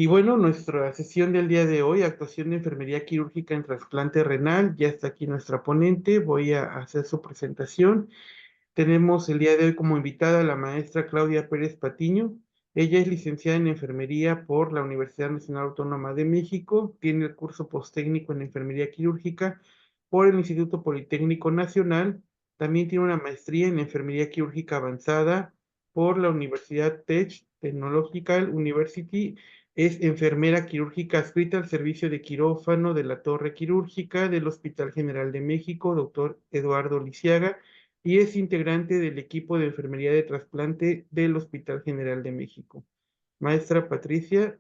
Y bueno, nuestra sesión del día de hoy, actuación de enfermería quirúrgica en trasplante renal, ya está aquí nuestra ponente, voy a hacer su presentación. Tenemos el día de hoy como invitada a la maestra Claudia Pérez Patiño. Ella es licenciada en enfermería por la Universidad Nacional Autónoma de México, tiene el curso posttécnico en enfermería quirúrgica por el Instituto Politécnico Nacional, también tiene una maestría en enfermería quirúrgica avanzada por la Universidad Tech Technological University. Es enfermera quirúrgica adscrita al servicio de quirófano de la Torre Quirúrgica del Hospital General de México, doctor Eduardo Lisiaga, y es integrante del equipo de enfermería de trasplante del Hospital General de México. Maestra Patricia,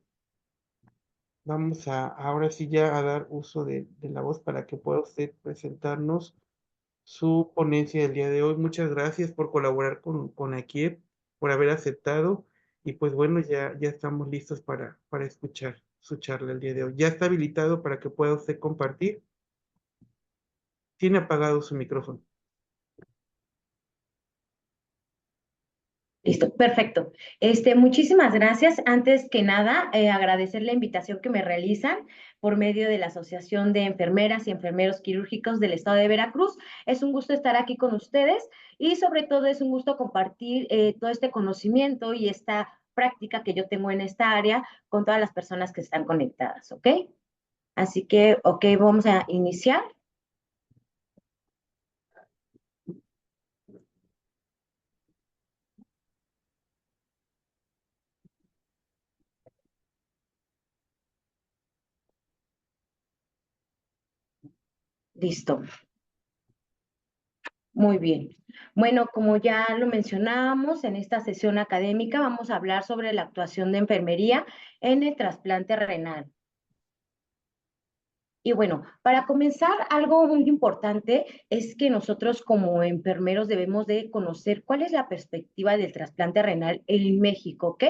vamos a ahora sí ya a dar uso de la voz para que pueda usted presentarnos su ponencia del día de hoy. Muchas gracias por colaborar con AKIEP, por haber aceptado, y pues bueno, ya estamos listos para escuchar su charla el día de hoy. Ya está habilitado para que pueda usted compartir. Tiene apagado su micrófono. Listo, perfecto. Muchísimas gracias. Antes que nada, agradecer la invitación que me realizan por medio de la Asociación de Enfermeras y Enfermeros Quirúrgicos del Estado de Veracruz. Es un gusto estar aquí con ustedes y sobre todo es un gusto compartir todo este conocimiento y esta práctica que yo tengo en esta área con todas las personas que están conectadas, ¿ok? Así que, ok, vamos a iniciar. Listo. Muy bien. Bueno, como ya lo mencionábamos, en esta sesión académica vamos a hablar sobre la actuación de enfermería en el trasplante renal. Y bueno, para comenzar, algo muy importante es que nosotros como enfermeros debemos de conocer cuál es la perspectiva del trasplante renal en México, ¿ok?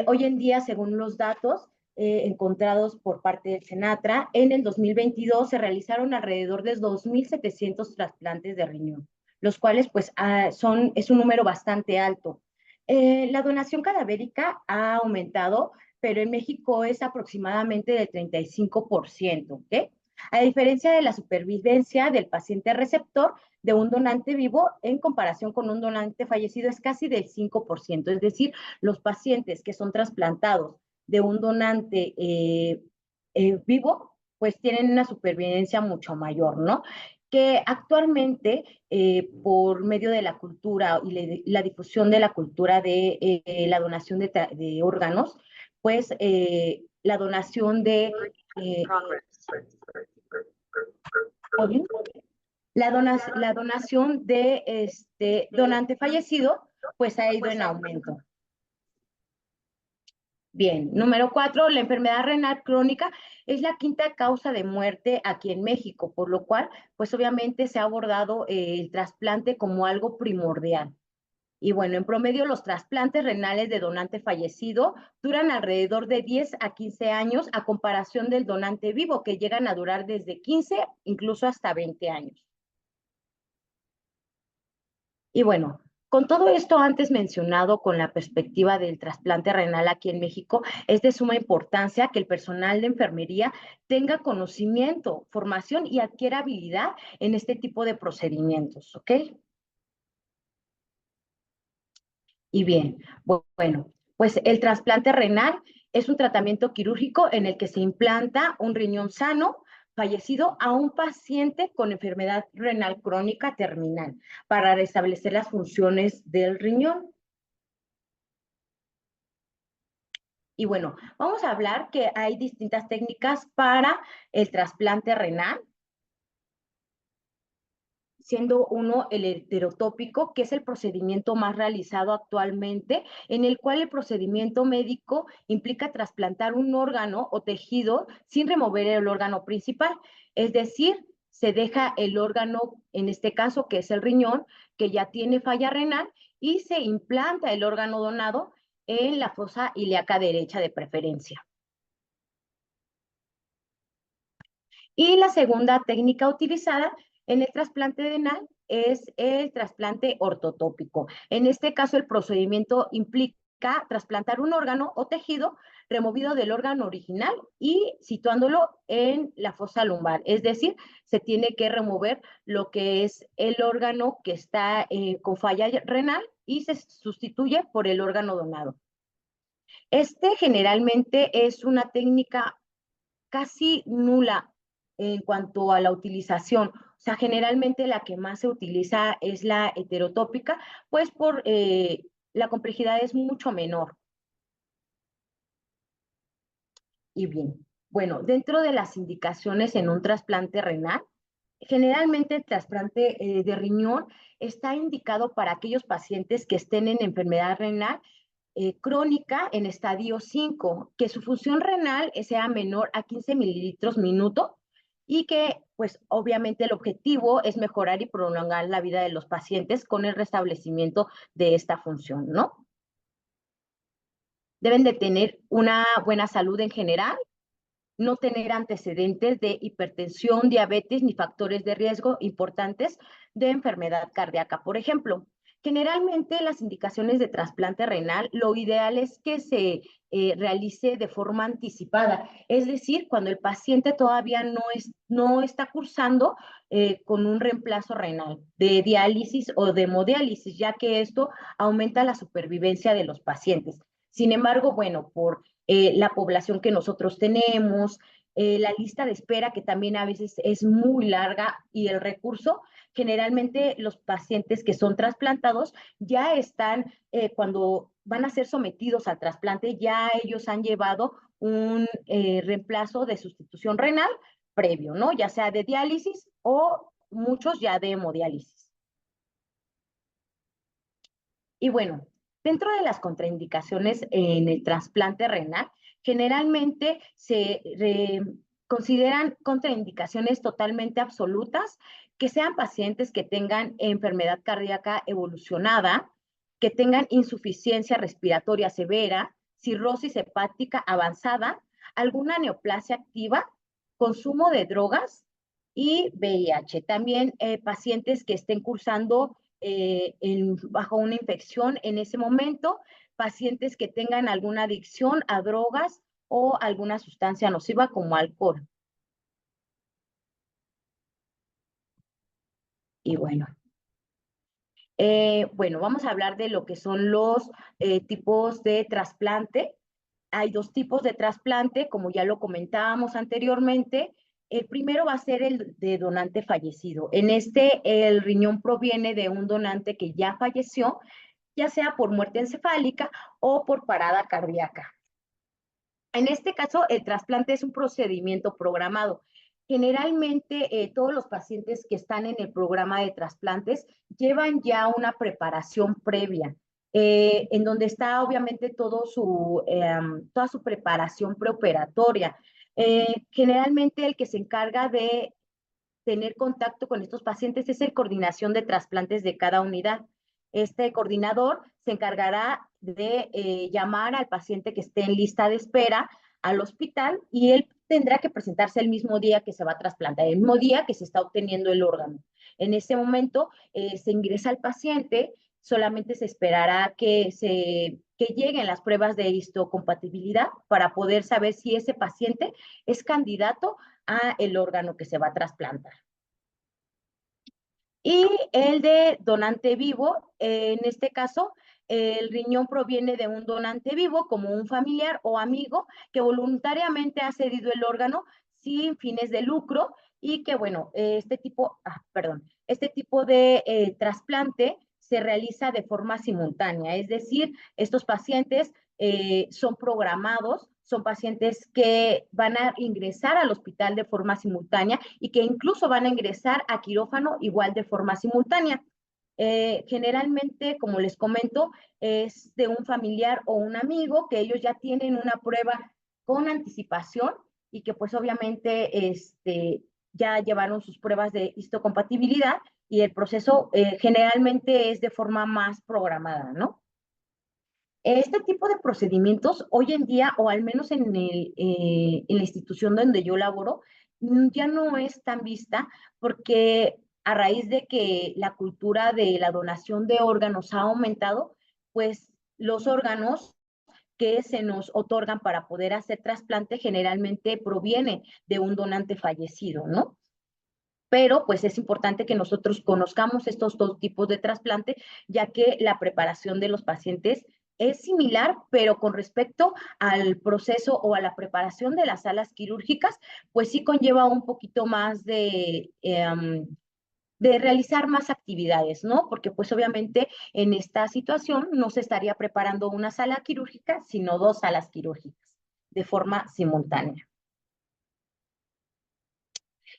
Hoy en día, según los datos encontrados por parte del Senatra, en el 2022 se realizaron alrededor de 2.700 trasplantes de riñón, los cuales pues es un número bastante alto. La donación cadavérica ha aumentado, pero en México es aproximadamente del 35%, ¿ok? A diferencia de la supervivencia del paciente receptor de un donante vivo en comparación con un donante fallecido es casi del 5%, es decir, los pacientes que son trasplantados de un donante vivo, pues tienen una supervivencia mucho mayor, ¿no? Que actualmente, por medio de la cultura y la difusión de la cultura de la donación de órganos, pues la donación de... la donación de donante fallecido, pues ha ido en aumento. Bien, número 4, la enfermedad renal crónica es la quinta causa de muerte aquí en México, por lo cual, pues obviamente se ha abordado el trasplante como algo primordial. Y bueno, en promedio los trasplantes renales de donante fallecido duran alrededor de 10 a 15 años a comparación del donante vivo, que llegan a durar desde 15 incluso hasta 20 años. Y bueno, con todo esto antes mencionado, con la perspectiva del trasplante renal aquí en México, es de suma importancia que el personal de enfermería tenga conocimiento, formación y adquiera habilidad en este tipo de procedimientos, ¿ok? Y bien, bueno, pues el trasplante renal es un tratamiento quirúrgico en el que se implanta un riñón sano fallecido a un paciente con enfermedad renal crónica terminal para restablecer las funciones del riñón. Y bueno, vamos a hablar que hay distintas técnicas para el trasplante renal, siendo uno el heterotópico, que es el procedimiento más realizado actualmente, en el cual el procedimiento médico implica trasplantar un órgano o tejido sin remover el órgano principal. Es decir, se deja el órgano, en este caso, que es el riñón, que ya tiene falla renal, y se implanta el órgano donado en la fosa ilíaca derecha de preferencia. Y la segunda técnica utilizada en el trasplante renal es el trasplante ortotópico. En este caso, el procedimiento implica trasplantar un órgano o tejido, removido del órgano original y situándolo en la fosa lumbar. Es decir, se tiene que remover lo que es el órgano que está con falla renal y se sustituye por el órgano donado. Este generalmente es una técnica casi nula en cuanto a la utilización. O sea, generalmente la que más se utiliza es la heterotópica, pues por la complejidad es mucho menor. Y bien, bueno, dentro de las indicaciones en un trasplante renal, generalmente el trasplante de riñón está indicado para aquellos pacientes que estén en enfermedad renal crónica en estadio 5, que su función renal sea menor a 15 mililitros minuto y que, pues, obviamente el objetivo es mejorar y prolongar la vida de los pacientes con el restablecimiento de esta función, ¿no? Deben de tener una buena salud en general, no tener antecedentes de hipertensión, diabetes ni factores de riesgo importantes de enfermedad cardíaca. Por ejemplo, generalmente las indicaciones de trasplante renal, lo ideal es que se realice de forma anticipada, es decir, cuando el paciente todavía no está cursando con un reemplazo renal de diálisis o de hemodiálisis, ya que esto aumenta la supervivencia de los pacientes. Sin embargo, bueno, por la población que nosotros tenemos, la lista de espera que también a veces es muy larga y el recurso, generalmente los pacientes que son trasplantados ya están, cuando van a ser sometidos al trasplante, ya ellos han llevado un reemplazo de sustitución renal previo, ¿no? Ya sea de diálisis o muchos ya de hemodiálisis. Y bueno, dentro de las contraindicaciones en el trasplante renal, generalmente se consideran contraindicaciones totalmente absolutas, que sean pacientes que tengan enfermedad cardíaca evolucionada, que tengan insuficiencia respiratoria severa, cirrosis hepática avanzada, alguna neoplasia activa, consumo de drogas y VIH. También pacientes que estén cursando bajo una infección en ese momento, pacientes que tengan alguna adicción a drogas o alguna sustancia nociva como alcohol. Y bueno, vamos a hablar de lo que son los tipos de trasplante. Hay dos tipos de trasplante, como ya lo comentábamos anteriormente. El primero va a ser el de donante fallecido. En este, el riñón proviene de un donante que ya falleció, ya sea por muerte encefálica o por parada cardíaca. En este caso, el trasplante es un procedimiento programado. Generalmente, todos los pacientes que están en el programa de trasplantes llevan ya una preparación previa, en donde está obviamente toda su preparación preoperatoria. Generalmente, el que se encarga de tener contacto con estos pacientes es el coordinación de trasplantes de cada unidad. Este coordinador se encargará de llamar al paciente que esté en lista de espera al hospital y él tendrá que presentarse el mismo día que se va a trasplantar, el mismo día que se está obteniendo el órgano. En ese momento se ingresa al paciente, solamente se esperará que lleguen las pruebas de histocompatibilidad para poder saber si ese paciente es candidato a el órgano que se va a trasplantar. Y el de donante vivo, en este caso, el riñón proviene de un donante vivo, como un familiar o amigo que voluntariamente ha cedido el órgano sin fines de lucro y que, bueno, este tipo de trasplante se realiza de forma simultánea, es decir, estos pacientes son programados, son pacientes que van a ingresar al hospital de forma simultánea y que incluso van a ingresar a quirófano igual de forma simultánea. Generalmente, como les comento, es de un familiar o un amigo que ellos ya tienen una prueba con anticipación y que pues obviamente ya llevaron sus pruebas de histocompatibilidad y el proceso generalmente es de forma más programada, ¿no? Este tipo de procedimientos hoy en día, o al menos en la institución donde yo laboro, ya no es tan vista porque a raíz de que la cultura de la donación de órganos ha aumentado, pues los órganos que se nos otorgan para poder hacer trasplante generalmente provienen de un donante fallecido, ¿no? Pero pues es importante que nosotros conozcamos estos dos tipos de trasplante, ya que la preparación de los pacientes es similar, pero con respecto al proceso o a la preparación de las salas quirúrgicas, pues sí conlleva un poquito más de realizar más actividades, ¿no? Porque pues obviamente en esta situación no se estaría preparando una sala quirúrgica, sino dos salas quirúrgicas de forma simultánea.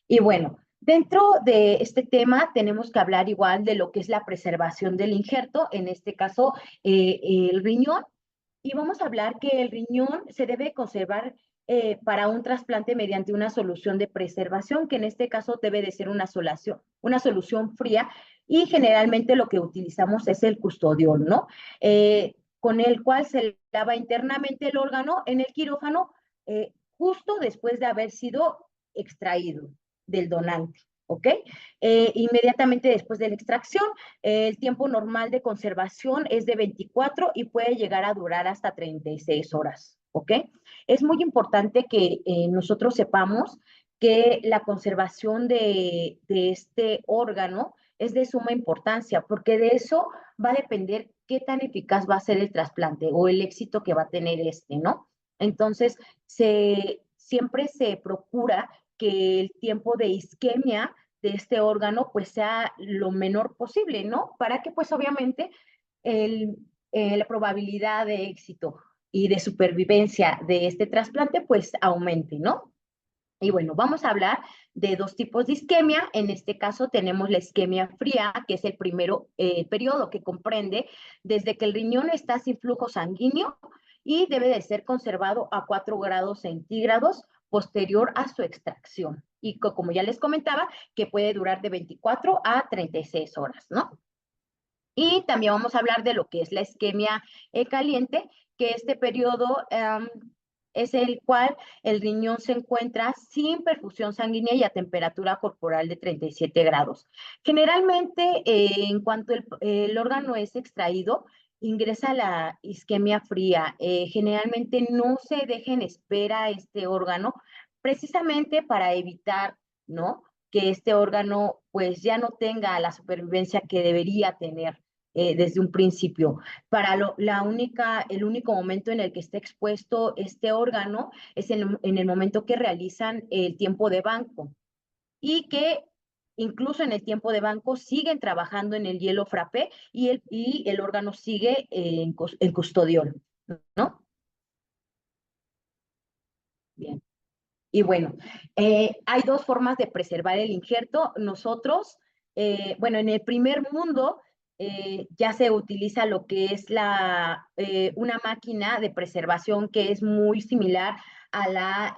Y bueno, dentro de este tema tenemos que hablar igual de lo que es la preservación del injerto, en este caso el riñón, y vamos a hablar que el riñón se debe conservar para un trasplante mediante una solución de preservación, que en este caso debe de ser una solución fría, y generalmente lo que utilizamos es el custodiol, ¿no? Con el cual se lava internamente el órgano en el quirófano justo después de haber sido extraído del donante, ¿ok? Inmediatamente después de la extracción, el tiempo normal de conservación es de 24 y puede llegar a durar hasta 36 horas, ¿ok? Es muy importante que nosotros sepamos que la conservación de este órgano es de suma importancia, porque de eso va a depender qué tan eficaz va a ser el trasplante o el éxito que va a tener este, ¿no? Entonces, siempre se procura que el tiempo de isquemia de este órgano pues sea lo menor posible, ¿no? Para que pues obviamente la probabilidad de éxito y de supervivencia de este trasplante pues aumente, ¿no? Y bueno, vamos a hablar de dos tipos de isquemia. En este caso tenemos la isquemia fría, que es el primero periodo que comprende desde que el riñón está sin flujo sanguíneo y debe de ser conservado a 4 grados centígrados posterior a su extracción. Y como ya les comentaba, que puede durar de 24 a 36 horas, ¿no? Y también vamos a hablar de lo que es la isquemia caliente, que este periodo es el cual el riñón se encuentra sin perfusión sanguínea y a temperatura corporal de 37 grados. Generalmente, en cuanto el órgano es extraído, ingresa la isquemia fría. Generalmente no se deja en espera este órgano, precisamente para evitar, ¿no?, que este órgano pues ya no tenga la supervivencia que debería tener desde un principio. El único momento en el que está expuesto este órgano es en el momento que realizan el tiempo de banco y que incluso en el tiempo de banco siguen trabajando en el hielo frappé y el órgano sigue en custodiol, ¿no? Bien. Y bueno, hay dos formas de preservar el injerto. Nosotros, bueno, en el primer mundo ya se utiliza lo que es una máquina de preservación que es muy similar a la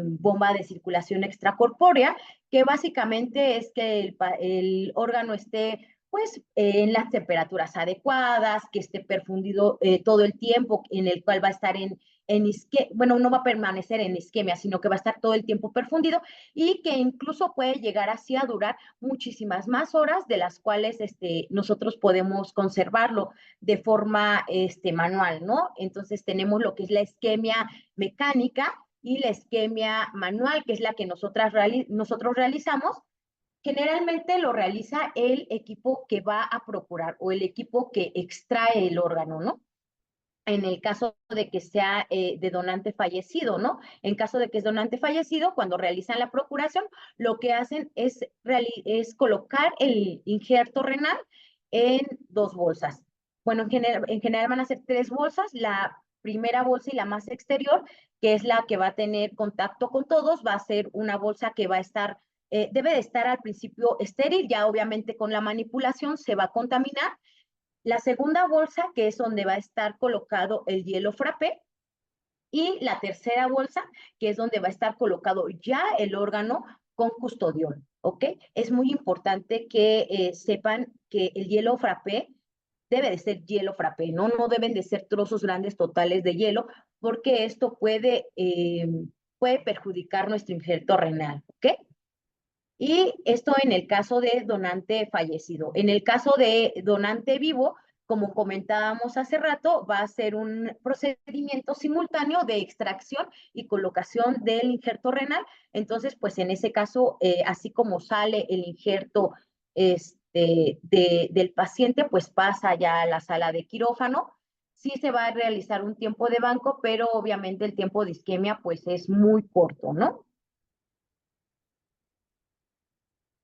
bomba de circulación extracorpórea, que básicamente es que el órgano esté pues en las temperaturas adecuadas, que esté perfundido todo el tiempo, en el cual va a estar bueno, no va a permanecer en isquemia, sino que va a estar todo el tiempo perfundido y que incluso puede llegar así a durar muchísimas más horas de las cuales nosotros podemos conservarlo de forma manual, ¿no? Entonces tenemos lo que es la isquemia mecánica y la isquemia manual, que es la que nosotros realizamos. Generalmente lo realiza el equipo que va a procurar o el equipo que extrae el órgano, ¿no? En el caso de que sea de donante fallecido, ¿no? En caso de que es donante fallecido, cuando realizan la procuración, lo que hacen es colocar el injerto renal en dos bolsas. Bueno, en general van a ser tres bolsas. La primera bolsa y la más exterior, que es la que va a tener contacto con todos, va a ser una bolsa que va a estar, debe de estar al principio estéril, ya obviamente con la manipulación se va a contaminar. La segunda bolsa, que es donde va a estar colocado el hielo frappé, y la tercera bolsa, que es donde va a estar colocado ya el órgano con custodiol, ¿ok? Es muy importante que sepan que el hielo frappé debe de ser hielo frappé, ¿no? No deben de ser trozos grandes totales de hielo, porque esto puede perjudicar nuestro injerto renal, ¿ok? Y esto en el caso de donante fallecido. En el caso de donante vivo, como comentábamos hace rato, va a ser un procedimiento simultáneo de extracción y colocación del injerto renal. Entonces, pues en ese caso, así como sale el injerto del paciente, pues pasa ya a la sala de quirófano. Sí se va a realizar un tiempo de banco, pero obviamente el tiempo de isquemia pues es muy corto, ¿no?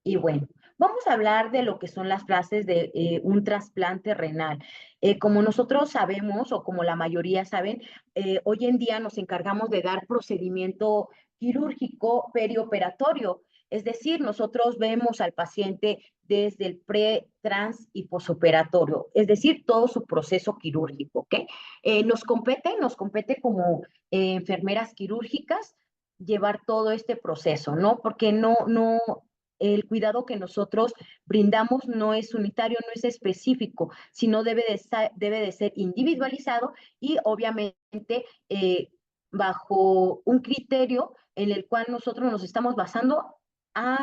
Y bueno, vamos a hablar de lo que son las fases de un trasplante renal. Como nosotros sabemos, o como la mayoría saben, hoy en día nos encargamos de dar procedimiento quirúrgico perioperatorio. Es decir, nosotros vemos al paciente desde el pre, trans y posoperatorio, es decir, todo su proceso quirúrgico, ¿ok? Nos compete como enfermeras quirúrgicas llevar todo este proceso, ¿no? Porque no, el cuidado que nosotros brindamos no es unitario, no es específico, sino debe de ser individualizado y obviamente bajo un criterio en el cual nosotros nos estamos basando a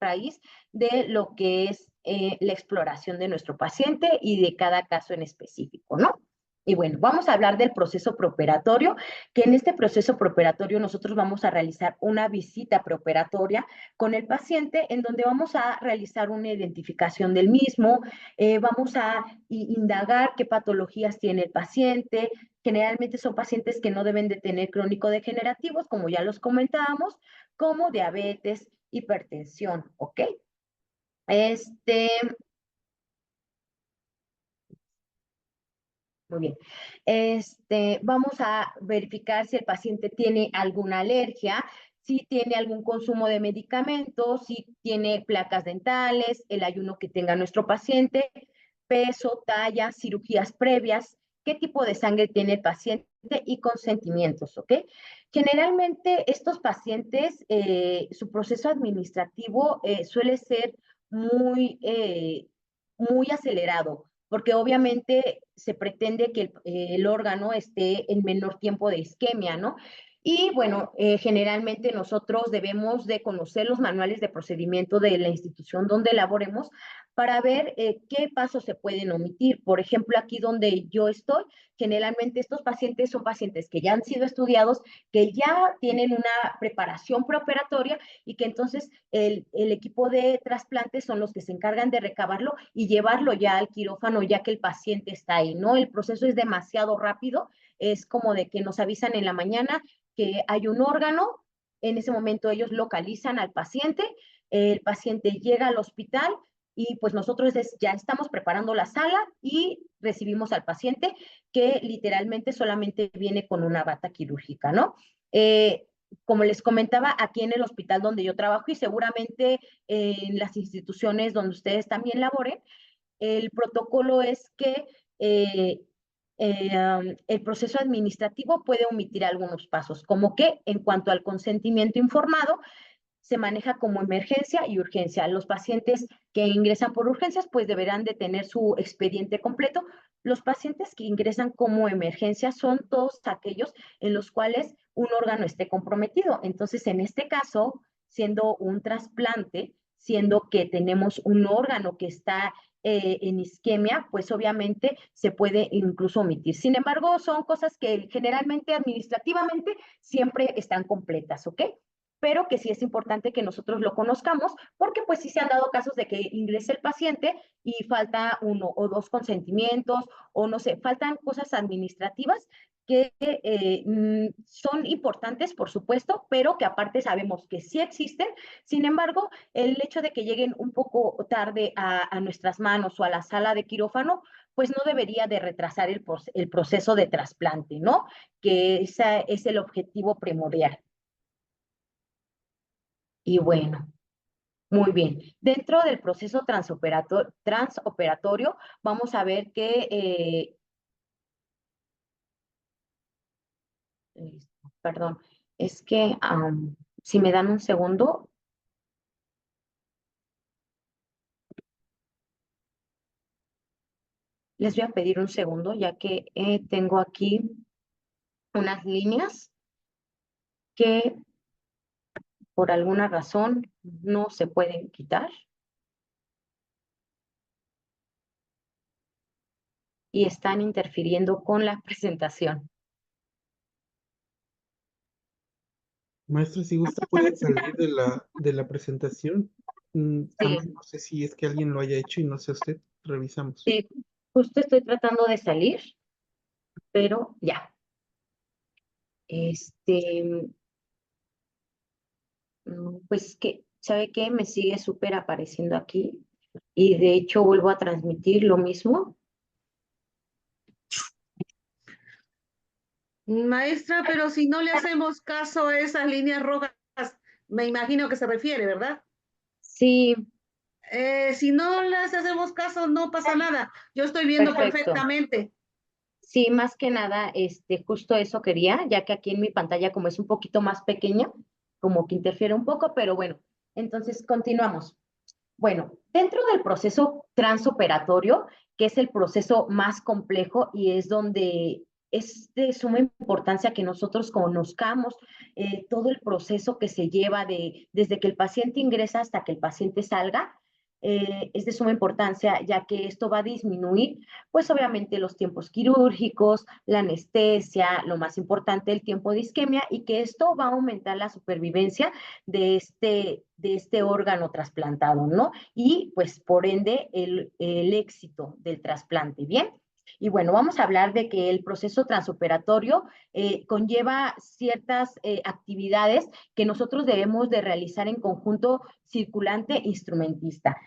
raíz de lo que es la exploración de nuestro paciente y de cada caso en específico, ¿no? Y bueno, vamos a hablar del proceso preoperatorio, que en este proceso preoperatorio nosotros vamos a realizar una visita preoperatoria con el paciente en donde vamos a realizar una identificación del mismo, vamos a indagar qué patologías tiene el paciente. Generalmente son pacientes que no deben de tener crónico-degenerativos, como ya los comentábamos, como diabetes, hipertensión, ¿ok? Este, Muy bien. Vamos a verificar si el paciente tiene alguna alergia, si tiene algún consumo de medicamentos, si tiene placas dentales, el ayuno que tenga nuestro paciente, peso, talla, cirugías previas, qué tipo de sangre tiene el paciente y consentimientos, ¿ok? Generalmente estos pacientes, su proceso administrativo suele ser muy, muy acelerado porque obviamente se pretende que el órgano esté en menor tiempo de isquemia, ¿no? Y bueno, generalmente nosotros debemos de conocer los manuales de procedimiento de la institución donde laboremos para ver qué pasos se pueden omitir. Por ejemplo, aquí donde yo estoy, generalmente estos pacientes son pacientes que ya han sido estudiados, que ya tienen una preparación preoperatoria y que entonces el equipo de trasplantes son los que se encargan de recabarlo y llevarlo ya al quirófano ya que el paciente está ahí, ¿no? El proceso es demasiado rápido, es como de que nos avisan en la mañana que hay un órgano, en ese momento ellos localizan al paciente, el paciente llega al hospital y pues nosotros ya estamos preparando la sala y recibimos al paciente que literalmente solamente viene con una bata quirúrgica, ¿no? Como les comentaba, aquí en el hospital donde yo trabajo y seguramente en las instituciones donde ustedes también laboren, el protocolo es que el proceso administrativo puede omitir algunos pasos, como que en cuanto al consentimiento informado, se maneja como emergencia y urgencia. Los pacientes que ingresan por urgencias, pues deberán de tener su expediente completo. Los pacientes que ingresan como emergencia son todos aquellos en los cuales un órgano esté comprometido. Entonces, en este caso, siendo un trasplante, siendo que tenemos un órgano que está en isquemia, pues obviamente se puede incluso omitir. Sin embargo, son cosas que generalmente administrativamente siempre están completas, ¿ok? Pero que sí es importante que nosotros lo conozcamos, porque pues sí se han dado casos de que ingrese el paciente y falta uno o dos consentimientos, o no sé, faltan cosas administrativas que son importantes, por supuesto, pero que aparte sabemos que sí existen. Sin embargo, el hecho de que lleguen un poco tarde a nuestras manos o a la sala de quirófano, pues no debería de retrasar el proceso de trasplante, ¿no? Que ese es el objetivo primordial. Y bueno, muy bien. Dentro del proceso transoperatorio, vamos a ver que, perdón, es que si me dan un segundo, les voy a pedir un segundo, ya que tengo aquí unas líneas que por alguna razón no se pueden quitar. y están interfiriendo con la presentación. Maestra, si gusta puede salir de la presentación. Sí, También no sé si es que alguien lo haya hecho y no sé usted, revisamos. sí, justo estoy tratando de salir, pero ya. Este, pues que, ¿sabe qué? Me sigue súper apareciendo aquí y de hecho vuelvo a transmitir lo mismo. Maestra, pero si no le hacemos caso a esas líneas rojas, me imagino que se refiere, ¿verdad? Sí, Si no les hacemos caso, no pasa nada. Yo estoy viendo perfecto. perfectamente. Sí, más que nada, justo eso quería, ya que aquí en mi pantalla como es un poquito más pequeña, como que interfiere un poco, pero bueno, entonces continuamos. Bueno, dentro del proceso transoperatorio, que es el proceso más complejo y es donde es de suma importancia que nosotros conozcamos todo el proceso que se lleva desde que el paciente ingresa hasta que el paciente salga, es de suma importancia ya que esto va a disminuir, pues obviamente los tiempos quirúrgicos, la anestesia, lo más importante, el tiempo de isquemia y que esto va a aumentar la supervivencia de este órgano trasplantado, ¿no? Y pues por ende el éxito del trasplante, ¿bien? Y bueno, vamos a hablar de que el proceso transoperatorio conlleva ciertas actividades que nosotros debemos de realizar en conjunto circulante-instrumentista.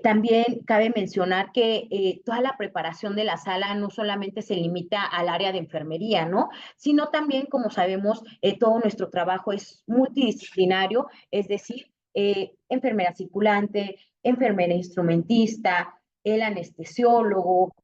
También cabe mencionar que toda la preparación de la sala no solamente se limita al área de enfermería, ¿no? Sino también, como sabemos, todo nuestro trabajo es multidisciplinario, es decir, enfermera circulante, enfermera instrumentista, el anestesiólogo,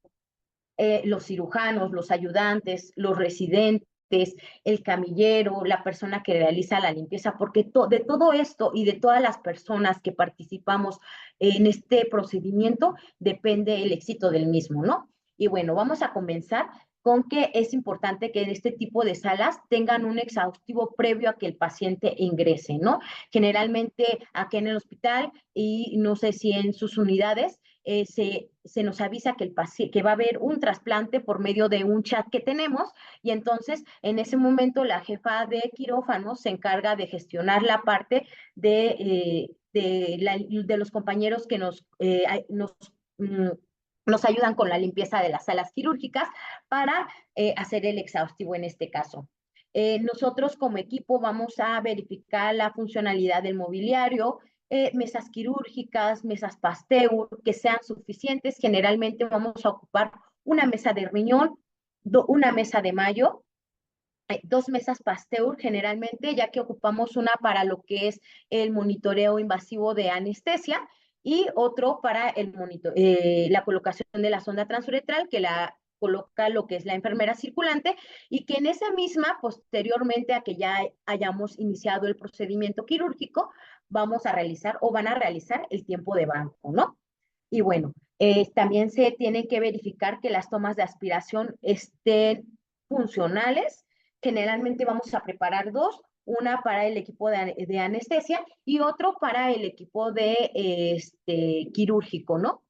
los cirujanos, los ayudantes, los residentes, el camillero, la persona que realiza la limpieza, porque de todo esto y de todas las personas que participamos en este procedimiento depende el éxito del mismo, ¿no? Y bueno, vamos a comenzar con que es importante que en este tipo de salas tengan un exhaustivo previo a que el paciente ingrese, ¿no? Generalmente aquí en el hospital y no sé si en sus unidades se nos avisa que, que va a haber un trasplante por medio de un chat que tenemos y entonces en ese momento la jefa de quirófano se encarga de gestionar la parte de los compañeros que nos ayudan con la limpieza de las salas quirúrgicas para hacer el exhaustivo en este caso. Nosotros como equipo vamos a verificar la funcionalidad del mobiliario, mesas quirúrgicas, mesas Pasteur, que sean suficientes. Generalmente vamos a ocupar una mesa de riñón, una mesa de mayo, dos mesas Pasteur generalmente, ya que ocupamos una para lo que es el monitoreo invasivo de anestesia y otro para la colocación de la sonda transuretral, que la coloca lo que es la enfermera circulante y que en esa misma, posteriormente a que ya hayamos iniciado el procedimiento quirúrgico, vamos a realizar o van a realizar el tiempo de banco, ¿no? Y bueno, también se tiene que verificar que las tomas de aspiración estén funcionales. Generalmente vamos a preparar dos, una para el equipo de anestesia y otro para el equipo de quirúrgico, ¿no?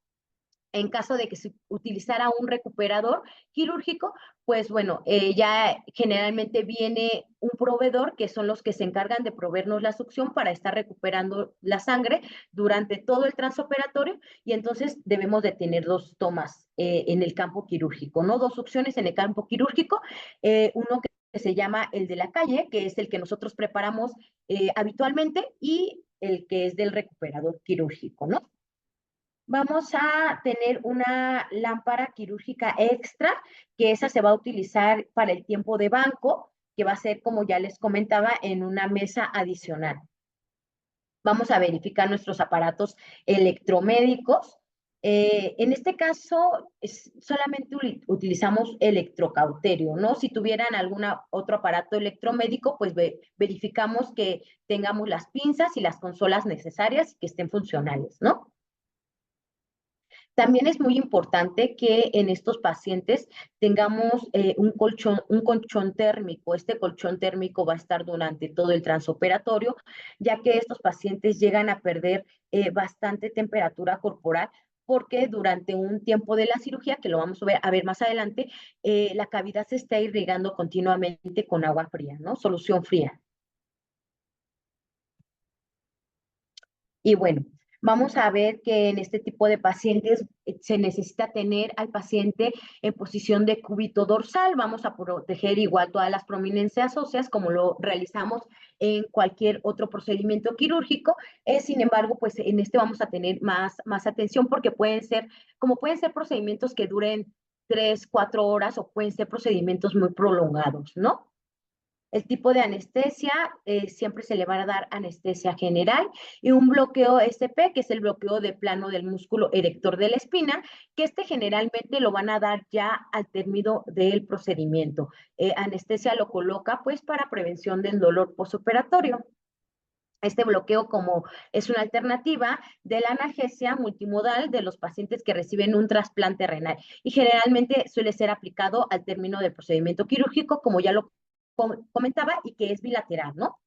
En caso de que se utilizara un recuperador quirúrgico, pues bueno, ya generalmente viene un proveedor que son los que se encargan de proveernos la succión para estar recuperando la sangre durante todo el transoperatorio y entonces debemos de tener dos tomas en el campo quirúrgico, ¿no? Dos succiones en el campo quirúrgico, uno que se llama el de la calle, que es el que nosotros preparamos habitualmente, y el que es del recuperador quirúrgico, ¿no? Vamos a tener una lámpara quirúrgica extra, que esa se va a utilizar para el tiempo de banco, que va a ser, como ya les comentaba, en una mesa adicional. Vamos a verificar nuestros aparatos electromédicos. En este caso, solamente utilizamos electrocauterio, ¿no? Si tuvieran algún otro aparato electromédico, pues verificamos que tengamos las pinzas y las consolas necesarias y que estén funcionales, ¿no? También es muy importante que en estos pacientes tengamos un colchón térmico. Este colchón térmico va a estar durante todo el transoperatorio, ya que estos pacientes llegan a perder bastante temperatura corporal porque durante un tiempo de la cirugía, que lo vamos a ver más adelante, la cavidad se está irrigando continuamente con agua fría, ¿no? Solución fría. Y bueno, vamos a ver que en este tipo de pacientes se necesita tener al paciente en posición de cúbito dorsal. Vamos a proteger igual todas las prominencias óseas como lo realizamos en cualquier otro procedimiento quirúrgico. Sin embargo, pues en este vamos a tener más atención porque pueden ser procedimientos que duren 3, 4 horas o pueden ser procedimientos muy prolongados, ¿no? El tipo de anestesia, siempre se le va a dar anestesia general y un bloqueo SP, que es el bloqueo de plano del músculo erector de la espina, que generalmente lo van a dar ya al término del procedimiento. Anestesia lo coloca pues para prevención del dolor postoperatorio. Este bloqueo como es una alternativa de la analgesia multimodal de los pacientes que reciben un trasplante renal y generalmente suele ser aplicado al término del procedimiento quirúrgico, como ya lo comentaba, y que es bilateral, ¿no?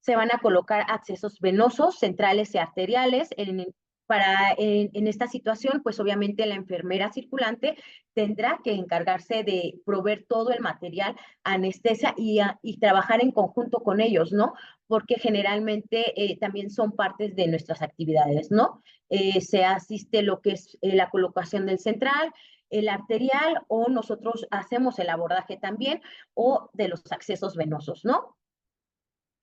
Se van a colocar accesos venosos, centrales y arteriales. En esta situación, pues obviamente la enfermera circulante tendrá que encargarse de proveer todo el material, anestesia y trabajar en conjunto con ellos, ¿no? Porque generalmente también son partes de nuestras actividades, ¿no? Se asiste lo que es la colocación del central, el arterial, o nosotros hacemos el abordaje también, o de los accesos venosos, ¿no?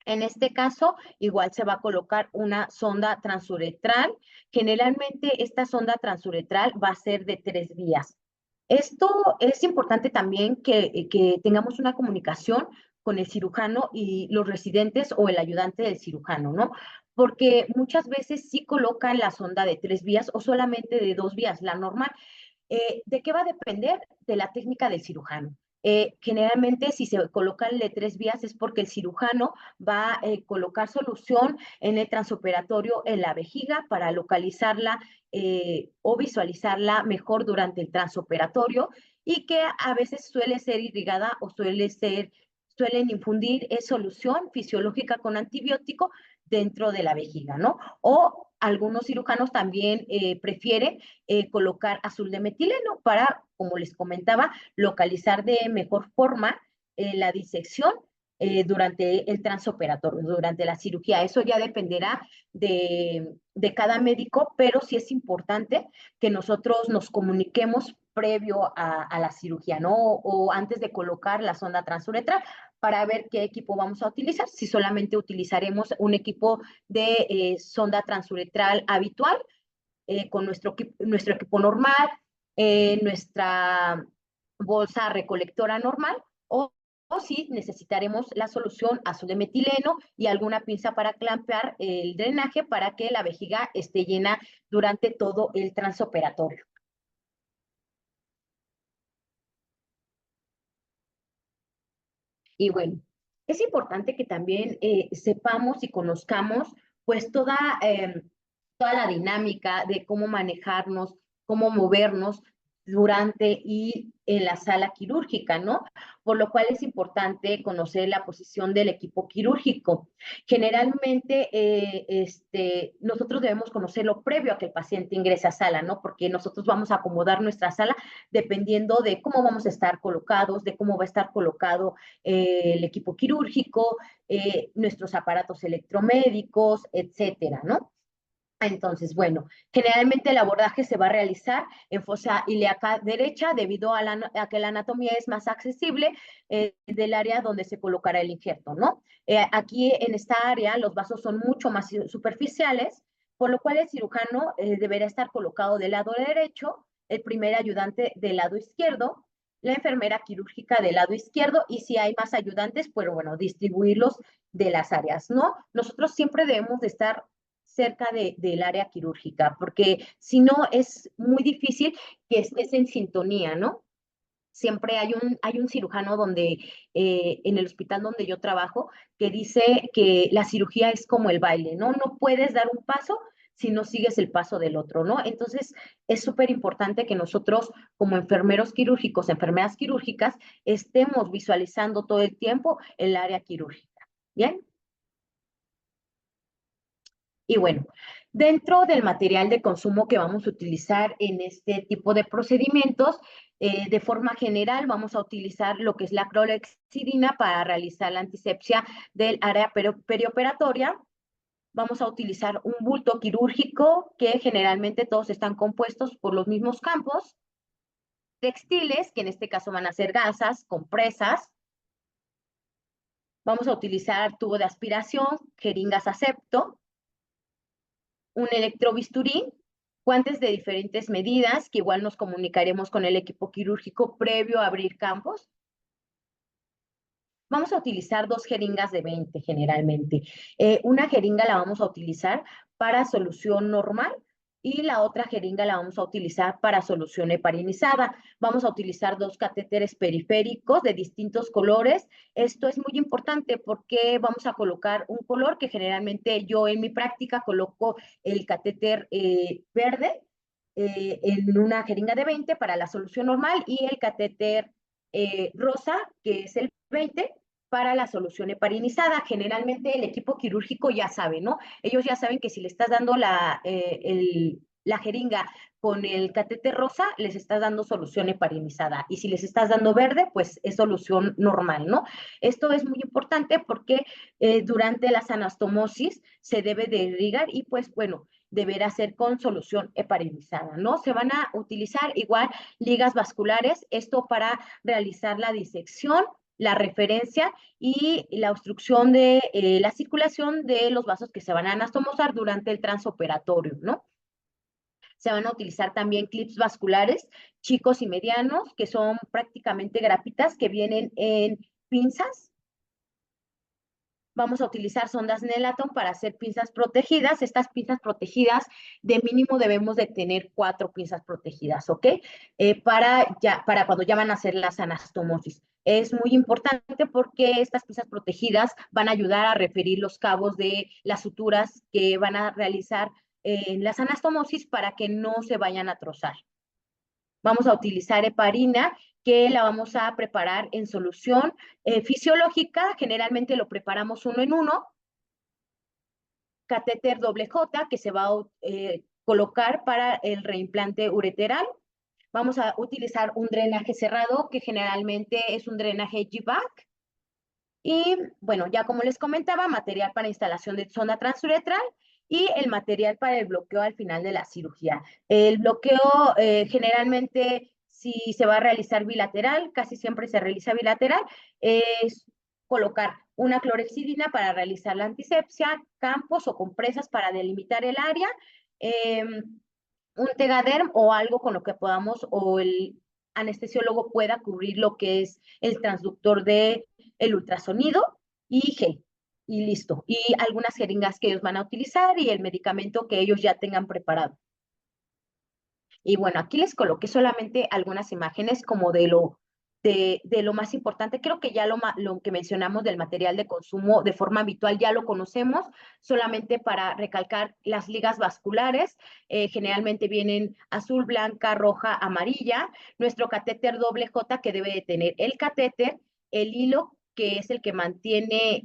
En este caso, igual se va a colocar una sonda transuretral. Generalmente esta sonda transuretral va a ser de 3 vías. Esto es importante también que tengamos una comunicación con el cirujano y los residentes o el ayudante del cirujano, ¿no? Porque muchas veces sí colocan la sonda de 3 vías o solamente de 2 vías, la normal. ¿De qué va a depender? De la técnica del cirujano. Generalmente, si se colocan de 3 vías es porque el cirujano va a colocar solución en el transoperatorio en la vejiga para localizarla o visualizarla mejor durante el transoperatorio, y que a veces suele ser irrigada o suelen infundir solución fisiológica con antibiótico dentro de la vejiga, ¿no? O algunos cirujanos también prefieren colocar azul de metileno para, como les comentaba, localizar de mejor forma la disección durante el transoperatorio, durante la cirugía. Eso ya dependerá de cada médico, pero sí es importante que nosotros nos comuniquemos previo a la cirugía, ¿no? O antes de colocar la sonda transuretral para ver qué equipo vamos a utilizar, si solamente utilizaremos un equipo de sonda transuretral habitual, con nuestro equipo normal, nuestra bolsa recolectora normal, o si necesitaremos la solución azul de metileno y alguna pinza para clampear el drenaje para que la vejiga esté llena durante todo el transoperatorio. Y bueno, es importante que también sepamos y conozcamos pues toda la dinámica de cómo manejarnos, cómo movernos durante y en la sala quirúrgica, ¿no? Por lo cual es importante conocer la posición del equipo quirúrgico. Generalmente, nosotros debemos conocerlo previo a que el paciente ingrese a sala, ¿no? Porque nosotros vamos a acomodar nuestra sala dependiendo de cómo vamos a estar colocados, de cómo va a estar colocado el equipo quirúrgico, nuestros aparatos electromédicos, etcétera, ¿no? Entonces, bueno, generalmente el abordaje se va a realizar en fosa ilíaca derecha debido a que la anatomía es más accesible del área donde se colocará el injerto, ¿no? Aquí en esta área los vasos son mucho más superficiales, por lo cual el cirujano deberá estar colocado del lado derecho, el primer ayudante del lado izquierdo, la enfermera quirúrgica del lado izquierdo, y si hay más ayudantes, pues bueno, distribuirlos de las áreas, ¿no? Nosotros siempre debemos de estar cerca del área quirúrgica, porque si no es muy difícil que estés en sintonía, ¿no? Siempre hay un cirujano en el hospital donde yo trabajo, que dice que la cirugía es como el baile, ¿no? No puedes dar un paso si no sigues el paso del otro, ¿no? Entonces, es súper importante que nosotros, como enfermeros quirúrgicos, enfermeras quirúrgicas, estemos visualizando todo el tiempo el área quirúrgica, ¿bien? Y bueno, Dentro del material de consumo que vamos a utilizar en este tipo de procedimientos, de forma general vamos a utilizar lo que es la clorhexidina para realizar la antisepsia del área perioperatoria. Vamos a utilizar un bulto quirúrgico que generalmente todos están compuestos por los mismos campos. Textiles, que en este caso van a ser gasas, compresas. Vamos a utilizar tubo de aspiración, jeringas asepto, un electrobisturí, guantes de diferentes medidas, que igual nos comunicaremos con el equipo quirúrgico previo a abrir campos. Vamos a utilizar 2 jeringas de 20 generalmente. Una jeringa la vamos a utilizar para solución normal y la otra jeringa la vamos a utilizar para solución heparinizada. Vamos a utilizar 2 catéteres periféricos de distintos colores. Esto es muy importante porque vamos a colocar un color que generalmente yo en mi práctica coloco el catéter verde en una jeringa de 20 para la solución normal y el catéter rosa, que es el 20, para la solución heparinizada. Generalmente el equipo quirúrgico ya sabe, ¿no? Ellos ya saben que si le estás dando la jeringa con el catéter rosa, les estás dando solución heparinizada. Y si les estás dando verde, pues es solución normal, ¿no? Esto es muy importante porque durante las anastomosis se debe de irrigar y pues bueno, deberá ser con solución heparinizada, ¿no? Se van a utilizar igual ligas vasculares, esto para realizar la disección, la referencia y la obstrucción de la circulación de los vasos que se van a anastomosar durante el transoperatorio, ¿no? Se van a utilizar también clips vasculares chicos y medianos, que son prácticamente grapitas que vienen en pinzas. Vamos a utilizar sondas Nelaton para hacer pinzas protegidas. Estas pinzas protegidas, de mínimo debemos de tener 4 pinzas protegidas, ¿ok? Para cuando ya van a hacer las anastomosis. Es muy importante porque estas pinzas protegidas van a ayudar a referir los cabos de las suturas que van a realizar en las anastomosis para que no se vayan a trozar. Vamos a utilizar heparina, que la vamos a preparar en solución fisiológica. Generalmente lo preparamos 1 en 1. Catéter doble J, que se va a colocar para el reimplante ureteral. Vamos a utilizar un drenaje cerrado, que generalmente es un drenaje G-Back. Y bueno, ya como les comentaba, material para instalación de sonda transuretral y el material para el bloqueo al final de la cirugía. El bloqueo generalmente, si se va a realizar bilateral, casi siempre se realiza bilateral, es colocar una clorhexidina para realizar la antisepsia, campos o compresas para delimitar el área, un Tegaderm o algo con lo que podamos o el anestesiólogo pueda cubrir lo que es el transductor de el ultrasonido y gel. Y listo. Y algunas jeringas que ellos van a utilizar y el medicamento que ellos ya tengan preparado. Y bueno, aquí les coloqué solamente algunas imágenes como de lo más importante. Creo que ya lo que mencionamos del material de consumo de forma habitual ya lo conocemos, solamente para recalcar las ligas vasculares. Generalmente vienen azul, blanca, roja, amarilla. Nuestro catéter doble J, que debe de tener el catéter, el hilo, que es el que mantiene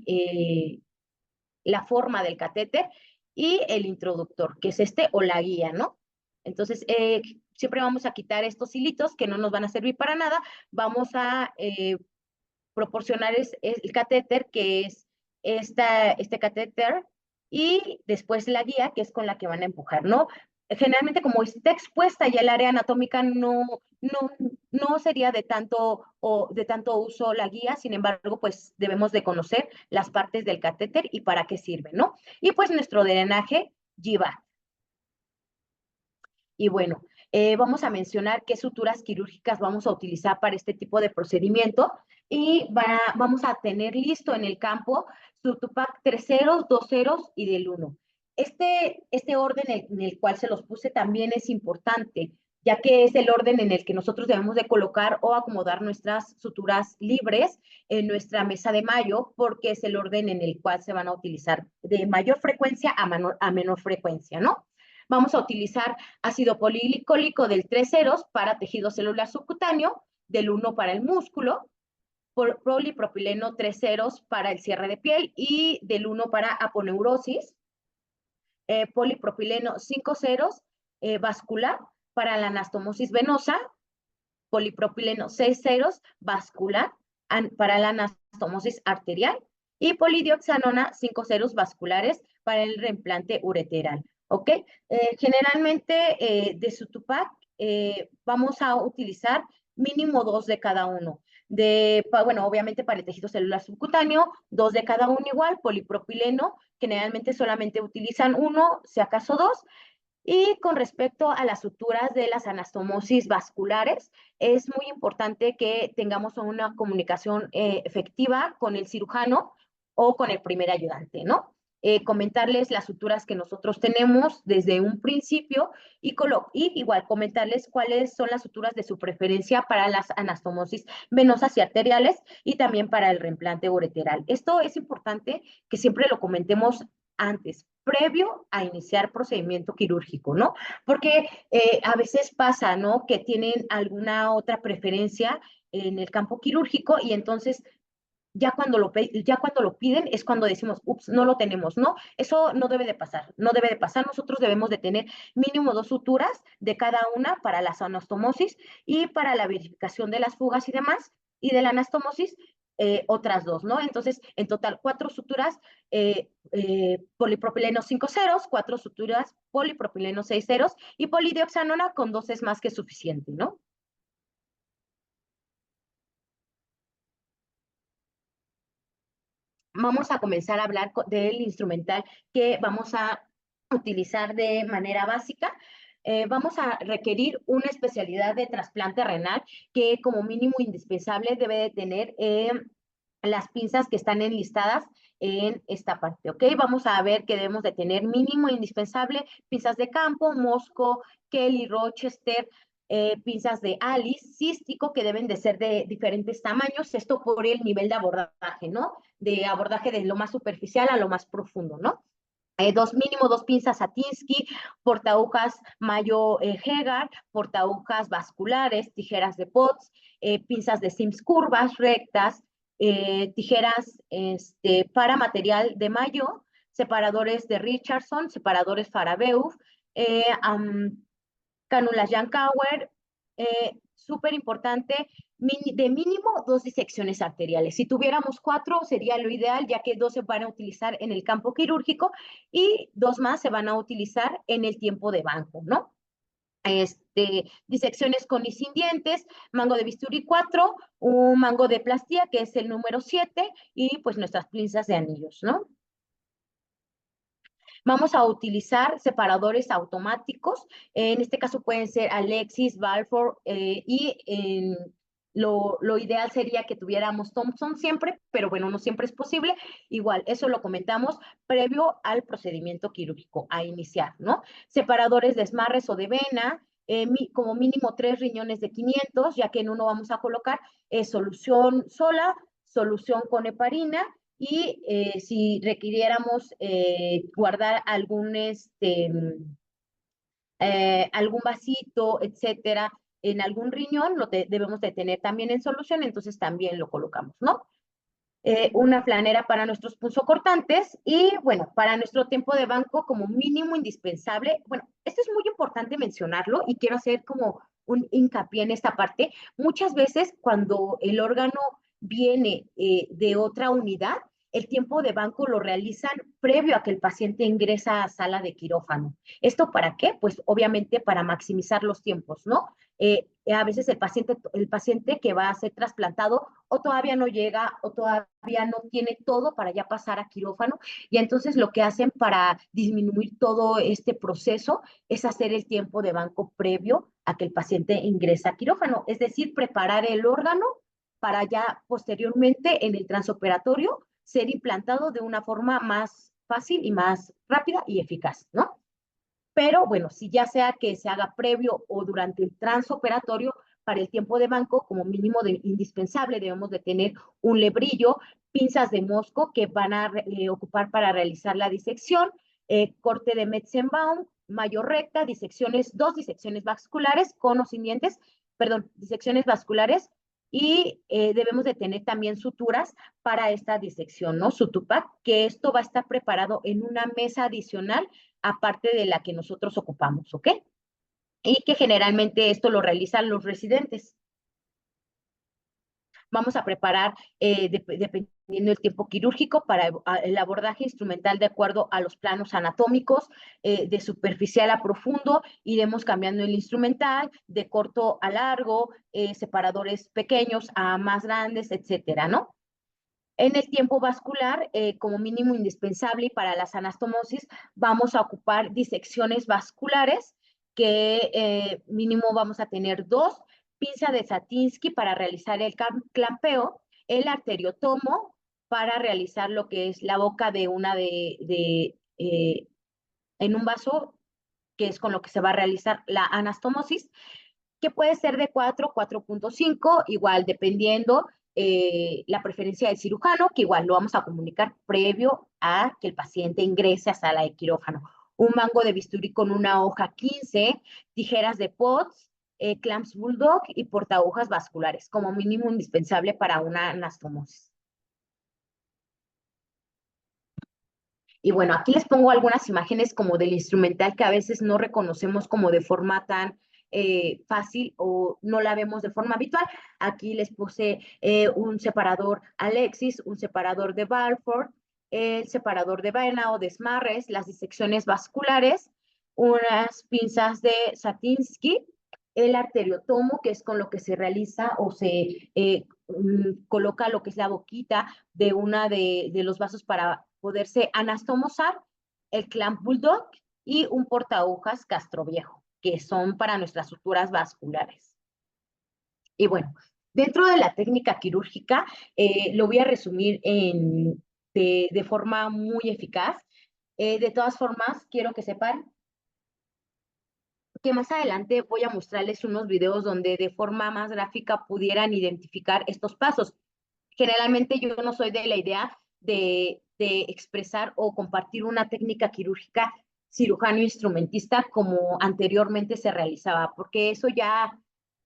la forma del catéter, y el introductor, que es este, o la guía, ¿no? Entonces, siempre vamos a quitar estos hilitos que no nos van a servir para nada. Vamos a proporcionar el catéter, que es este catéter, y después la guía, que es con la que van a empujar, ¿no? Generalmente, como está expuesta ya el área anatómica, no sería de tanto uso la guía. Sin embargo, pues debemos de conocer las partes del catéter y para qué sirve, ¿no? Y pues nuestro drenaje GVAD. Y bueno, vamos a mencionar qué suturas quirúrgicas vamos a utilizar para este tipo de procedimiento y vamos a tener listo en el campo su Tupac 3 ceros, 2 ceros y del 1. Este orden en el cual se los puse también es importante, ya que es el orden en el que nosotros debemos de colocar o acomodar nuestras suturas libres en nuestra mesa de mayo, porque es el orden en el cual se van a utilizar de mayor frecuencia a menor frecuencia, ¿no? Vamos a utilizar ácido polglicólico del 3 ceros para tejido celular subcutáneo, del 1 para el músculo, polipropileno 3 ceros para el cierre de piel y del 1 para aponeurosis. polipropileno 5 ceros vascular para la anastomosis venosa, polipropileno 6 ceros vascular para la anastomosis arterial y polidioxanona 5 ceros vasculares para el reimplante ureteral. ¿Ok? Generalmente de Sutupac vamos a utilizar mínimo 2 de cada uno. Bueno, obviamente para el tejido celular subcutáneo, 2 de cada uno igual, polipropileno, generalmente solamente utilizan 1, si acaso 2. Y con respecto a las suturas de las anastomosis vasculares, es muy importante que tengamos una comunicación efectiva con el cirujano o con el primer ayudante, ¿no? Comentarles las suturas que nosotros tenemos desde un principio y igual comentarles cuáles son las suturas de su preferencia para las anastomosis venosas y arteriales y también para el reimplante ureteral. Esto es importante que siempre lo comentemos antes, previo a iniciar procedimiento quirúrgico, ¿no? Porque a veces pasa, ¿no? Que tienen alguna otra preferencia en el campo quirúrgico y entonces ya cuando lo piden es cuando decimos, ups, no lo tenemos, ¿no? Eso no debe de pasar, no debe de pasar. Nosotros debemos de tener mínimo 2 suturas de cada una para la anastomosis y para la verificación de las fugas y demás, y de la anastomosis, otras 2, ¿no? Entonces, en total, 4 suturas polipropileno 5 ceros, 4 suturas polipropileno 6 ceros y polidioxanona con 2 es más que suficiente, ¿no? Vamos a comenzar a hablar del instrumental que vamos a utilizar de manera básica. Vamos a requerir una especialidad de trasplante renal que como mínimo indispensable debe de tener las pinzas que están enlistadas en esta parte, ¿ok? Vamos a ver que debemos de tener mínimo indispensable pinzas de campo, Mosco, Kelly, Rochester, pinzas de Alice, cístico, que deben de ser de diferentes tamaños, esto por el nivel de abordaje, ¿no? De abordaje de lo más superficial a lo más profundo, ¿no? Mínimo 2 pinzas Satinsky, portahojas Mayo Hegar, portahojas vasculares, tijeras de Potts, pinzas de Sims curvas, rectas, tijeras para material de Mayo, separadores de Richardson, separadores Farabeuf, cánulas Yankauer, súper importante, de mínimo 2 disecciones arteriales. Si tuviéramos 4 sería lo ideal, ya que 2 se van a utilizar en el campo quirúrgico y 2 más se van a utilizar en el tiempo de banco, ¿no? Disecciones con y sin dientes, mango de bisturí 4, un mango de plastía que es el número 7 y pues nuestras pinzas de anillos, ¿no? Vamos a utilizar separadores automáticos, en este caso pueden ser Alexis, Balfour lo ideal sería que tuviéramos Thompson siempre, pero bueno, no siempre es posible. Igual, eso lo comentamos previo al procedimiento quirúrgico, a iniciar, ¿no? Separadores de esmarres o de vena, como mínimo 3 riñones de 500, ya que en uno vamos a colocar solución sola, solución con heparina, y si requiriéramos guardar algún vasito, etcétera, en algún riñón, debemos de tener también en solución, entonces también lo colocamos, ¿no? Una flanera para nuestros punzocortantes y, bueno, para nuestro tiempo de banco como mínimo indispensable. Bueno, esto es muy importante mencionarlo y quiero hacer como un hincapié en esta parte. Muchas veces cuando el órgano viene de otra unidad, el tiempo de banco lo realizan previo a que el paciente ingresa a sala de quirófano. ¿Esto para qué? Pues obviamente para maximizar los tiempos, ¿no? A veces el paciente que va a ser trasplantado o todavía no llega o todavía no tiene todo para ya pasar a quirófano y entonces lo que hacen para disminuir todo este proceso es hacer el tiempo de banco previo a que el paciente ingresa a quirófano, es decir, preparar el órgano para ya posteriormente en el transoperatorio ser implantado de una forma más fácil y más rápida y eficaz, ¿no? Pero bueno, si ya sea que se haga previo o durante el transoperatorio, para el tiempo de banco, como mínimo indispensable, debemos de tener un lebrillo, pinzas de mosco que van a ocupar para realizar la disección, corte de Metzenbaum, mayo recta, dos disecciones vasculares con o sin dientes, perdón, disecciones vasculares y debemos de tener también suturas para esta disección, ¿no? Su Tupac, que esto va a estar preparado en una mesa adicional aparte de la que nosotros ocupamos, ¿ok? Y que generalmente esto lo realizan los residentes. Vamos a preparar, dependiendo del tiempo quirúrgico, para el abordaje instrumental de acuerdo a los planos anatómicos, de superficial a profundo, iremos cambiando el instrumental, de corto a largo, separadores pequeños a más grandes, etcétera, ¿no? En el tiempo vascular, como mínimo indispensable y para las anastomosis, vamos a ocupar disecciones vasculares, que mínimo vamos a tener 2, pinza de Satinsky para realizar el clampeo, el arteriotomo para realizar lo que es la boca de en un vaso, que es con lo que se va a realizar la anastomosis, que puede ser de 4, 4.5, igual dependiendo la preferencia del cirujano, que igual lo vamos a comunicar previo a que el paciente ingrese a sala de quirófano. Un mango de bisturí con una hoja 15, tijeras de POTS, clamps bulldog y portahojas vasculares, como mínimo indispensable para una anastomosis. Y bueno, aquí les pongo algunas imágenes como del instrumental que a veces no reconocemos como de forma tan fácil o no la vemos de forma habitual. Aquí les puse un separador Alexis, un separador de Balfour, el separador de vena o de Smarres, las disecciones vasculares, unas pinzas de Satinsky, el arteriotomo, que es con lo que se realiza o se coloca lo que es la boquita de una de los vasos para poderse anastomosar, el clamp bulldog y un portahojas Castroviejo, que son para nuestras suturas vasculares. Y bueno, dentro de la técnica quirúrgica, lo voy a resumir de forma muy eficaz. De todas formas, quiero que sepan que más adelante voy a mostrarles unos videos donde de forma más gráfica pudieran identificar estos pasos. Generalmente yo no soy de la idea de expresar o compartir una técnica quirúrgica cirujano-instrumentista como anteriormente se realizaba, porque eso ya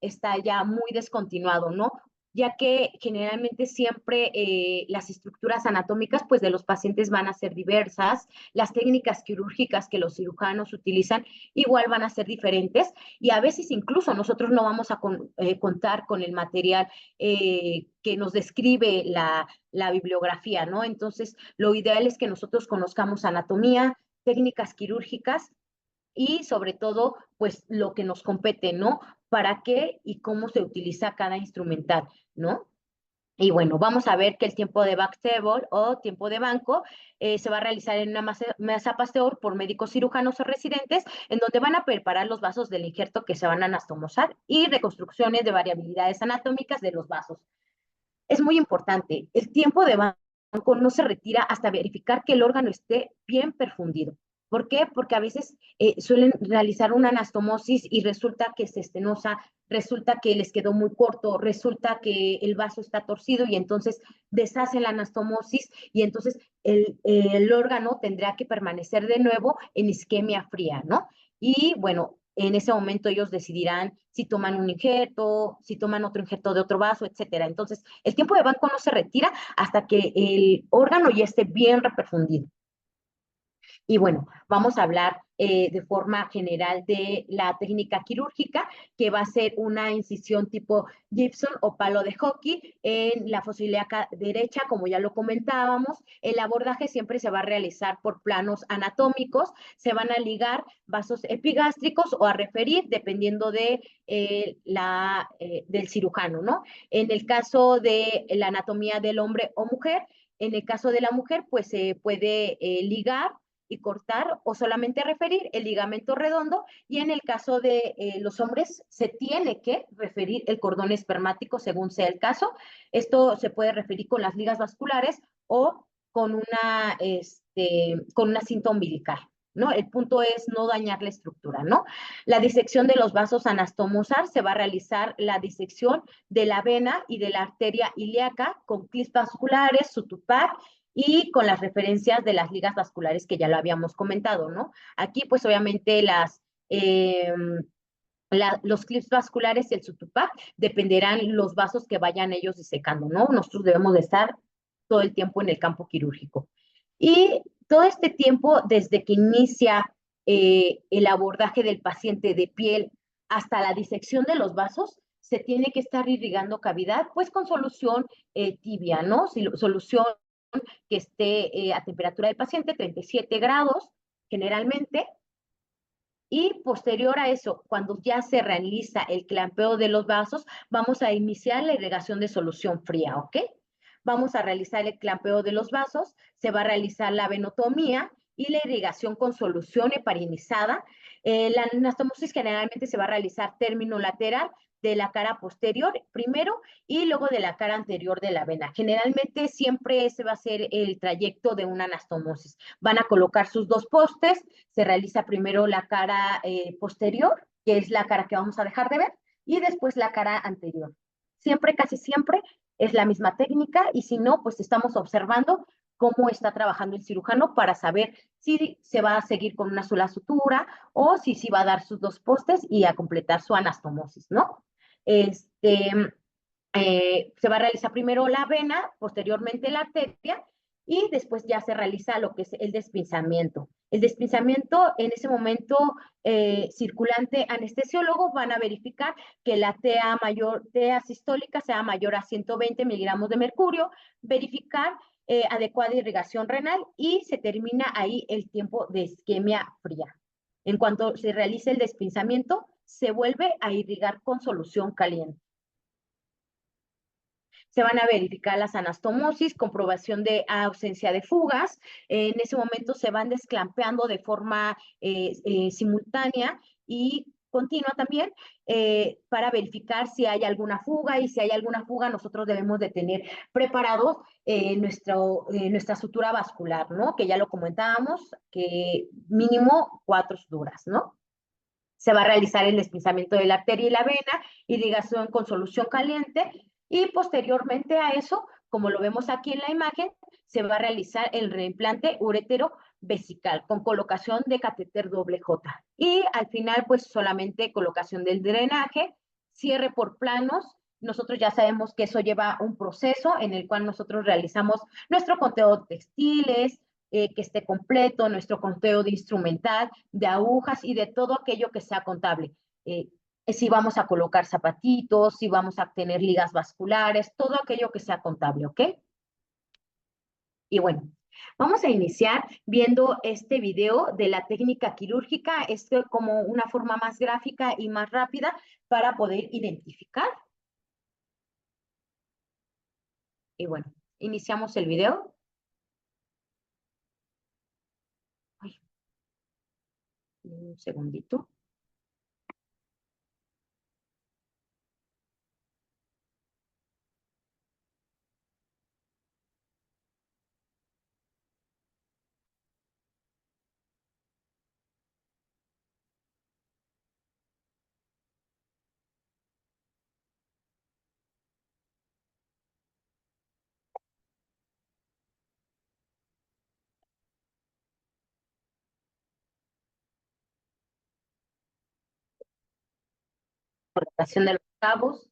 está ya muy descontinuado, ¿no? Ya que generalmente siempre las estructuras anatómicas pues de los pacientes van a ser diversas, las técnicas quirúrgicas que los cirujanos utilizan igual van a ser diferentes y a veces incluso nosotros no vamos a contar con el material que nos describe la bibliografía, ¿no? Entonces, lo ideal es que nosotros conozcamos anatomía, técnicas quirúrgicas y sobre todo, pues lo que nos compete, ¿no? Para qué y cómo se utiliza cada instrumental, ¿no? Y bueno, vamos a ver que el tiempo de back table o tiempo de banco se va a realizar en una mesa Pasteur por médicos cirujanos o residentes, en donde van a preparar los vasos del injerto que se van a anastomosar y reconstrucciones de variabilidades anatómicas de los vasos. Es muy importante, el tiempo de banco no se retira hasta verificar que el órgano esté bien perfundido. ¿Por qué? Porque a veces suelen realizar una anastomosis y resulta que se estenosa, resulta que les quedó muy corto, resulta que el vaso está torcido y entonces deshacen la anastomosis y entonces el órgano tendrá que permanecer de nuevo en isquemia fría, ¿no? Y bueno, en ese momento ellos decidirán si toman un injerto, si toman otro injerto de otro vaso, etcétera. Entonces, el tiempo de banco no se retira hasta que el órgano ya esté bien reperfundido. Y bueno, vamos a hablar de forma general de la técnica quirúrgica, que va a ser una incisión tipo Gibson o palo de hockey en la fosa ilíaca derecha, como ya lo comentábamos. El abordaje siempre se va a realizar por planos anatómicos, se van a ligar vasos epigástricos o a referir, dependiendo del cirujano, ¿no? En el caso de la anatomía del hombre o mujer, en el caso de la mujer, pues se puede ligar y cortar o solamente referir el ligamento redondo y en el caso de los hombres se tiene que referir el cordón espermático según sea el caso. Esto se puede referir con las ligas vasculares o con una cinta umbilical, ¿no? El punto es no dañar la estructura, ¿no? La disección de los vasos anastomosar se va a realizar la disección de la vena y de la arteria ilíaca con clips vasculares, su Tupac y con las referencias de las ligas vasculares que ya lo habíamos comentado, ¿no? Aquí, pues obviamente los clips vasculares y el Sutupac dependerán los vasos que vayan ellos disecando, ¿no? Nosotros debemos de estar todo el tiempo en el campo quirúrgico. Y todo este tiempo, desde que inicia el abordaje del paciente de piel hasta la disección de los vasos, se tiene que estar irrigando cavidad, pues con solución tibia, ¿no? Solución que esté a temperatura del paciente, 37 grados generalmente, y posterior a eso, cuando ya se realiza el clampeo de los vasos, vamos a iniciar la irrigación de solución fría, ¿ok? Vamos a realizar el clampeo de los vasos, se va a realizar la venotomía y la irrigación con solución heparinizada. La anastomosis generalmente se va a realizar término lateral de la cara posterior primero y luego de la cara anterior de la vena. Generalmente siempre ese va a ser el trayecto de una anastomosis. Van a colocar sus dos postes, se realiza primero la cara posterior, que es la cara que vamos a dejar de ver, y después la cara anterior. Siempre, casi siempre, es la misma técnica y si no, pues estamos observando cómo está trabajando el cirujano para saber si se va a seguir con una sola sutura o si va a dar sus dos postes y a completar su anastomosis, ¿no? Se va a realizar primero la vena, posteriormente la arteria y después ya se realiza lo que es el despinzamiento. El despinzamiento, en ese momento, circulante anestesiólogo van a verificar que la TA sistólica sea mayor a 120 miligramos de mercurio, verificar adecuada irrigación renal y se termina ahí el tiempo de isquemia fría. En cuanto se realice el despinzamiento, se vuelve a irrigar con solución caliente. Se van a verificar las anastomosis, comprobación de ausencia de fugas. En ese momento se van desclampeando de forma simultánea y continua también para verificar si hay alguna fuga y si hay alguna fuga nosotros debemos de tener preparados nuestra sutura vascular, ¿no? Que ya lo comentábamos, que mínimo 4 suturas, ¿no? Se va a realizar el despinzamiento de la arteria y la vena, irrigación con solución caliente y posteriormente a eso, como lo vemos aquí en la imagen, se va a realizar el reimplante uretero vesical con colocación de catéter doble J. Y al final, pues solamente colocación del drenaje, cierre por planos. Nosotros ya sabemos que eso lleva un proceso en el cual nosotros realizamos nuestro conteo de textiles, que esté completo, nuestro conteo de instrumental, de agujas y de todo aquello que sea contable. Si vamos a colocar zapatitos, si vamos a tener ligas vasculares, todo aquello que sea contable, ¿ok? Y bueno, vamos a iniciar viendo este video de la técnica quirúrgica, es como una forma más gráfica y más rápida para poder identificar. Y bueno, iniciamos el video. Ay, un segundito. Colocación de los cabos.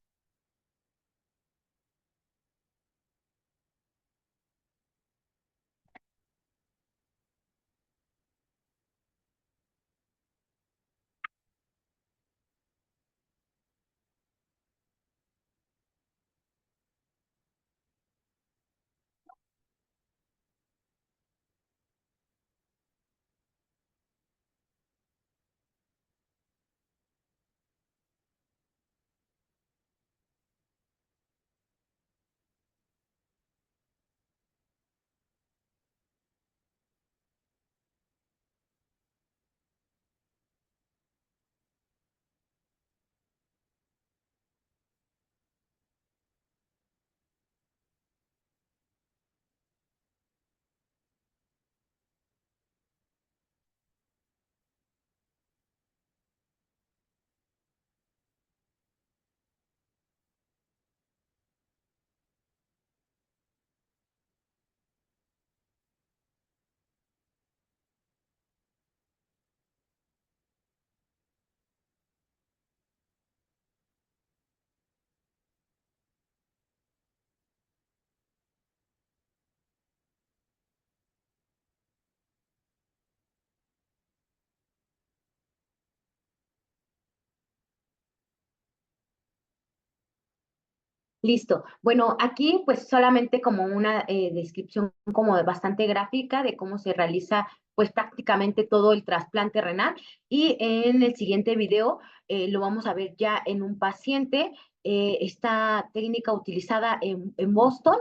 Listo. Bueno, aquí pues solamente como una descripción como bastante gráfica de cómo se realiza pues prácticamente todo el trasplante renal y en el siguiente video lo vamos a ver ya en un paciente, esta técnica utilizada en Boston,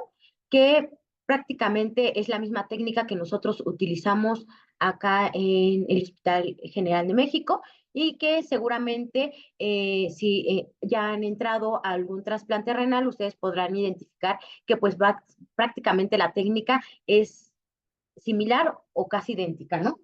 que prácticamente es la misma técnica que nosotros utilizamos acá en el Hospital General de México y que seguramente si ya han entrado a algún trasplante renal, ustedes podrán identificar que pues va, prácticamente la técnica es similar o casi idéntica, ¿no?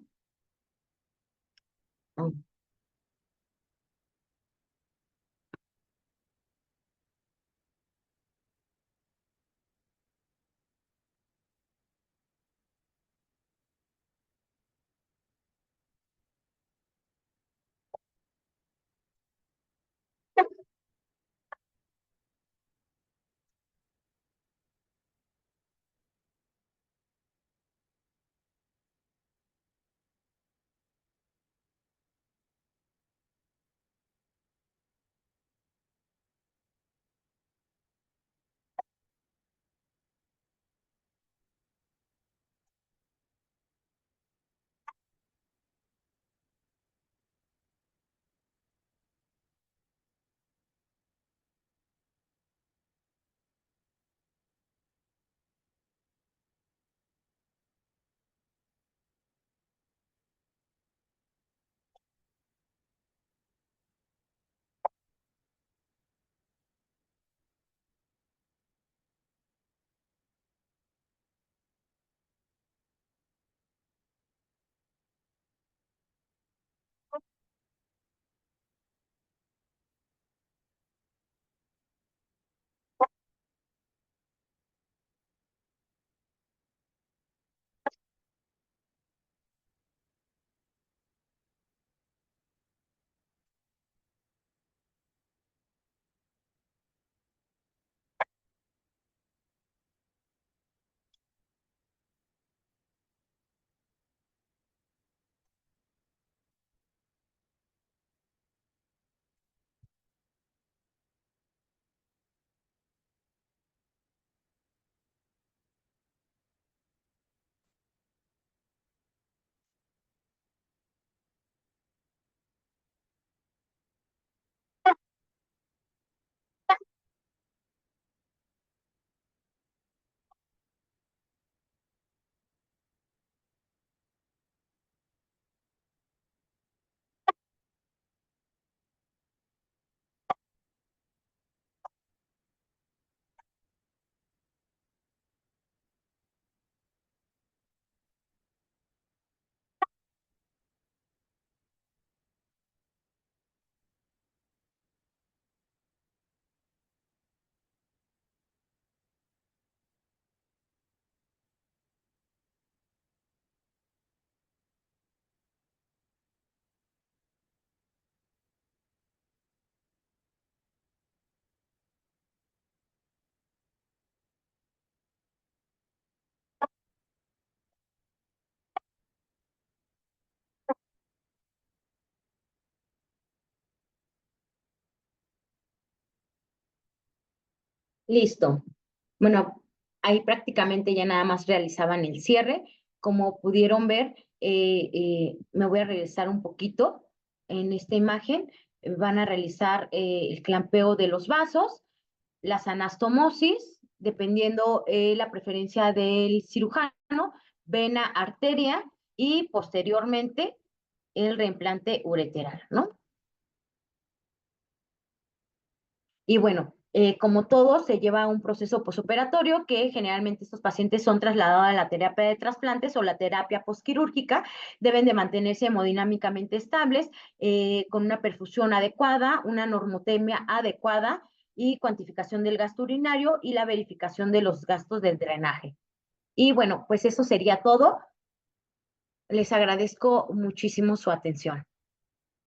Listo. Bueno, ahí prácticamente ya nada más realizaban el cierre. Como pudieron ver, me voy a regresar un poquito en esta imagen. Van a realizar el clampeo de los vasos, las anastomosis, dependiendo la preferencia del cirujano, vena, arteria y posteriormente el reimplante ureteral, ¿no? Y bueno, como todo, se lleva un proceso posoperatorio que generalmente estos pacientes son trasladados a la terapia de trasplantes o la terapia posquirúrgica. Deben de mantenerse hemodinámicamente estables, con una perfusión adecuada, una normotemia adecuada y cuantificación del gasto urinario y la verificación de los gastos del drenaje. Y bueno, pues eso sería todo. Les agradezco muchísimo su atención.